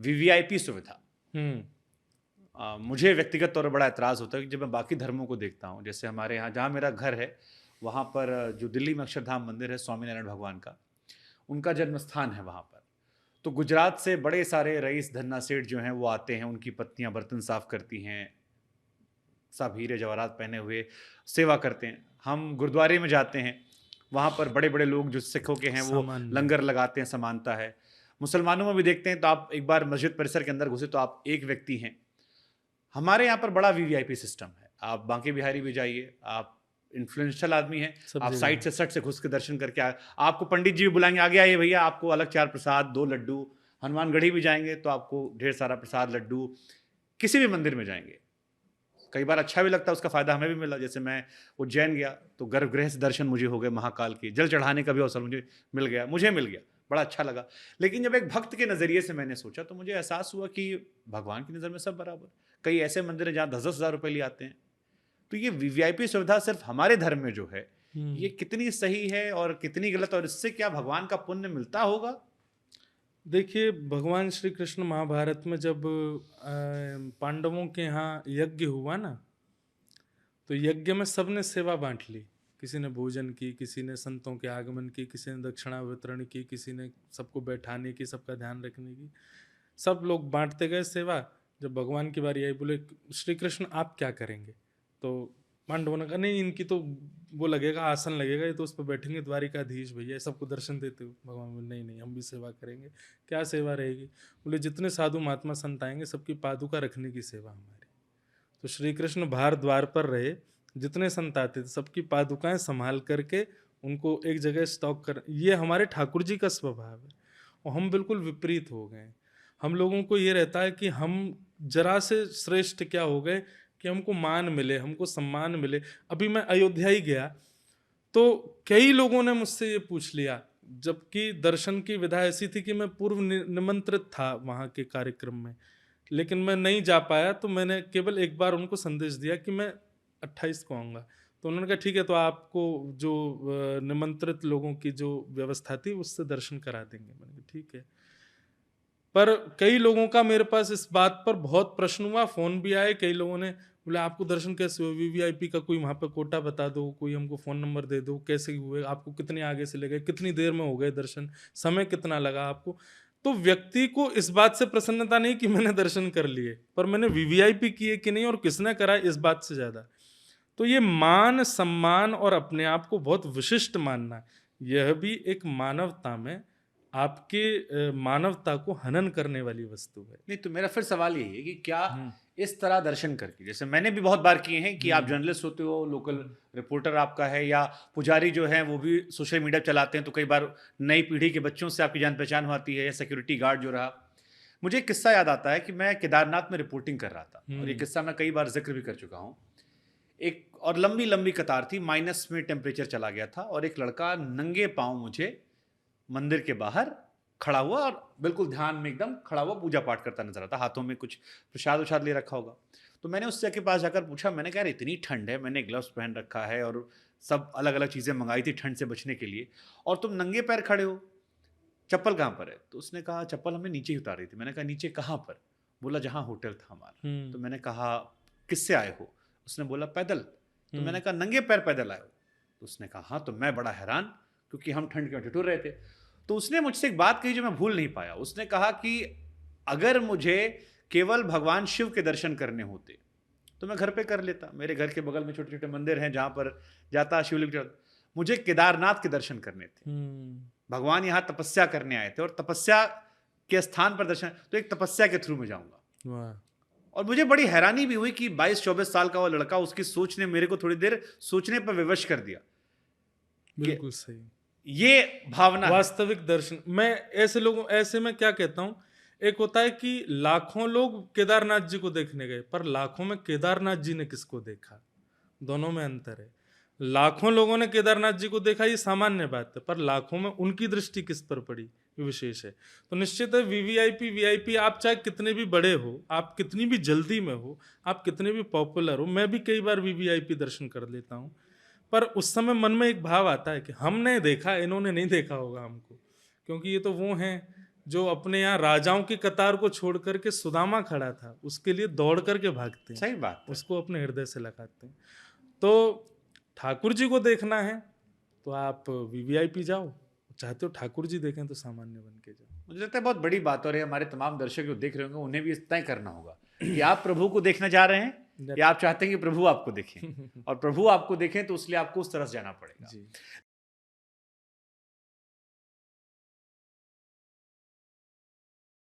VVIP सुविधा, हम्म। मुझे व्यक्तिगत तौर पर बड़ा एतराज़ होता है कि जब मैं बाकी धर्मों को देखता हूँ, जैसे हमारे यहाँ जहाँ मेरा घर है, वहाँ पर जो दिल्ली में अक्षरधाम मंदिर है स्वामीनारायण भगवान का, उनका जन्म स्थान है वहाँ पर। तो गुजरात से बड़े सारे रईस धन्ना सेठ जो हैं वो आते हैं, उनकी पत्नियाँ बर्तन साफ करती हैं, सब हीरे जवाहरात पहने हुए सेवा करते हैं। हम गुरुद्वारे में जाते हैं, वहाँ पर बड़े बड़े लोग जो सिखों के हैं वो सामान्य। लंगर लगाते हैं, समानता है। मुसलमानों में भी देखते हैं तो आप एक बार मस्जिद परिसर के अंदर घुसे तो आप एक व्यक्ति हैं। हमारे यहाँ पर बड़ा वीवीआईपी सिस्टम है। आप बांके बिहारी भी जाइए, आप इन्फ्लुएंशियल आदमी हैं, सब आप जगह साइड से सट से घुस के दर्शन करके आपको पंडित जी भी बुलाएंगे, आगे आइए भैया, आपको अलग चार प्रसाद, 2 लड्डू। हनुमानगढ़ी भी जाएंगे तो आपको ढेर सारा प्रसाद, लड्डू। किसी भी मंदिर में जाएंगे, कई बार अच्छा भी लगता है, उसका फायदा हमें भी मिला। जैसे मैं उज्जैन गया तो गर्भगृह से दर्शन मुझे हो गए, महाकाल के जल चढ़ाने का भी अवसर मुझे मिल गया, बड़ा अच्छा लगा। लेकिन जब एक भक्त के नजरिए से मैंने सोचा तो मुझे एहसास हुआ कि भगवान की नज़र में सब बराबर। कई ऐसे मंदिर हैं जहाँ 10-10 हज़ार रुपए लिए आते हैं। तो ये वीवीआईपी सुविधा सिर्फ हमारे धर्म में जो है, ये कितनी सही है और कितनी गलत, और इससे क्या भगवान का पुण्य मिलता होगा? देखिए, भगवान श्री कृष्ण महाभारत में जब पांडवों के यहाँ यज्ञ हुआ ना, तो यज्ञ में सबने सेवा बांट ली। किसी ने भोजन की, किसी ने संतों के आगमन की, किसी ने दक्षिणा वितरण की, किसी ने सबको बैठाने की, सबका ध्यान रखने की। सब लोग बांटते गए सेवा। जब भगवान की बारी आई, बोले श्री कृष्ण आप क्या करेंगे? तो पांडवों ने कहा नहीं, इनकी तो वो लगेगा, आसन लगेगा, ये तो उस पर बैठेंगे द्वारिकाधीश भैया, सबको दर्शन देते हुए। भगवान बोले नहीं नहीं, हम भी सेवा करेंगे। क्या सेवा रहेगी? बोले जितने साधु महात्मा संत आएंगे सबकी पादुका रखने की सेवा हमारी। तो श्री कृष्ण बाहर द्वार पर रहे, जितने संत आते थे सबकी पादुकाएं संभाल करके उनको एक जगह स्टॉक कर। ये हमारे ठाकुर जी का स्वभाव है, और हम बिल्कुल विपरीत हो गए। हम लोगों को ये रहता है कि हम जरा से श्रेष्ठ क्या हो गए कि हमको मान मिले, हमको सम्मान मिले। अभी मैं अयोध्या ही गया तो कई लोगों ने मुझसे ये पूछ लिया, जबकि दर्शन की विधा ऐसी थी कि मैं पूर्व निमंत्रित था वहाँ के कार्यक्रम में, लेकिन मैं नहीं जा पाया। तो मैंने केवल एक बार उनको संदेश दिया कि मैं 28 को आऊँगा। तो उन्होंने कहा ठीक है, तो आपको जो निमंत्रित लोगों की जो व्यवस्था थी उससे दर्शन करा देंगे। मैंने कहा ठीक है। पर कई लोगों का मेरे पास इस बात पर बहुत प्रश्न हुआ, फ़ोन भी आए। कई लोगों ने बोले आपको दर्शन कैसे हुए? वीवीआईपी का कोई वहाँ पे कोटा बता दो, कोई हमको फ़ोन नंबर दे दो, कैसे हुए? आपको कितने आगे से ले गए? कितनी देर में हो गए दर्शन? समय कितना लगा आपको? तो व्यक्ति को इस बात से प्रसन्नता नहीं कि मैंने दर्शन कर लिए, पर मैंने वीवीआईपी किए कि नहीं और किसने करा, इस बात से ज़्यादा। तो ये मान सम्मान और अपने आप को बहुत विशिष्ट मानना, यह भी एक मानवता में आपके मानवता को हनन करने वाली वस्तु है। नहीं, तो मेरा फिर सवाल यही है कि क्या हम्म। इस तरह दर्शन करके, जैसे मैंने भी बहुत बार किए हैं कि आप जर्नलिस्ट होते हो, लोकल रिपोर्टर आपका है, या पुजारी जो है वो भी सोशल मीडिया चलाते हैं, तो कई बार नई पीढ़ी के बच्चों से आपकी जान पहचान होती है, या सिक्योरिटी गार्ड जो रहा। मुझे एक किस्सा याद आता है कि मैं केदारनाथ में रिपोर्टिंग कर रहा था, और ये किस्सा मैं कई बार जिक्र भी कर चुका हूँ। एक और लंबी लंबी कतार थी, माइनस में टेम्परेचर चला गया था, और एक लड़का नंगे पाँव मुझे मंदिर के बाहर खड़ा हुआ, और बिल्कुल ध्यान में एकदम खड़ा हुआ पूजा पाठ करता नजर आता, हाथों में कुछ प्रसाद उसाद ले रखा होगा। तो मैंने उससे के पास जाकर पूछा, मैंने कहा यार इतनी ठंड है, मैंने ग्लव्स पहन रखा है और सब अलग अलग चीज़ें मंगाई थी ठंड से बचने के लिए, और तुम नंगे पैर खड़े हो, चप्पल कहाँ पर है? तो उसने कहा चप्पल हमने नीचे ही उतारी थी। मैंने कहा नीचे कहाँ पर? बोला जहाँ होटल था हमारा। तो मैंने कहा किससे आए हो? उसने बोला पैदल। तो मैंने कहा नंगे पैर पैदल आए हो? तो उसने कहा हाँ। तो मैं बड़ा हैरान, क्योंकि हम ठंड के ठिठुर रहे थे। तो उसने मुझसे एक बात कही जो मैं भूल नहीं पाया। उसने कहा कि अगर मुझे केवल भगवान शिव के दर्शन करने होते तो मैं घर पे कर लेता, मेरे घर के बगल में छोटे छोटे मंदिर हैं जहाँ पर जाता, शिवलिंग। मुझे केदारनाथ के दर्शन करने थे, भगवान यहाँ तपस्या करने आए थे, और तपस्या के स्थान पर दर्शन, तो एक तपस्या के थ्रू में जाऊंगा। और मुझे बड़ी हैरानी भी हुई कि 22-24 साल का वो लड़का, उसकी सोच ने मेरे को थोड़ी देर सोचने पर विवश कर दिया। बिल्कुल सही, ये भावना वास्तविक दर्शन। मैं ऐसे लोगों, ऐसे में क्या कहता हूं, एक होता है कि लाखों लोग केदारनाथ जी को देखने गए, पर लाखों में केदारनाथ जी ने किसको देखा, दोनों में अंतर है। लाखों लोगों ने केदारनाथ जी को देखा, ये सामान्य बात है, पर लाखों में उनकी दृष्टि किस पर पड़ी, ये विशेष है। तो निश्चित है वीवीआईपी वीआईपी, आप चाहे कितने भी बड़े हो, आप कितनी भी जल्दी में हो, आप कितने भी पॉपुलर हो, मैं भी कई बार वीवीआईपी दर्शन कर लेता हूँ, पर उस समय मन में एक भाव आता है कि हमने देखा, इन्होंने नहीं देखा होगा हमको, क्योंकि ये तो वो हैं जो अपने यहाँ राजाओं की कतार को छोड़ करके सुदामा खड़ा था, उसके लिए दौड़ करके भागते हैं, सही बात है। उसको अपने हृदय से लगाते हैं। तो ठाकुर जी को देखना है तो आप वीवीआईपी जाओ, चाहते हो ठाकुर जी देखें तो सामान्य बन के जाओ। मुझे लगता है बहुत बड़ी बात, और ये हमारे तमाम दर्शक जो देख रहे होंगे उन्हें भी इतना ही करना होगा कि आप प्रभु को देखना चाह रहे हैं या आप चाहते हैं कि प्रभु आपको देखें, और प्रभु आपको देखें तो उसलिए आपको उस तरफ जाना पड़ेगा। जी।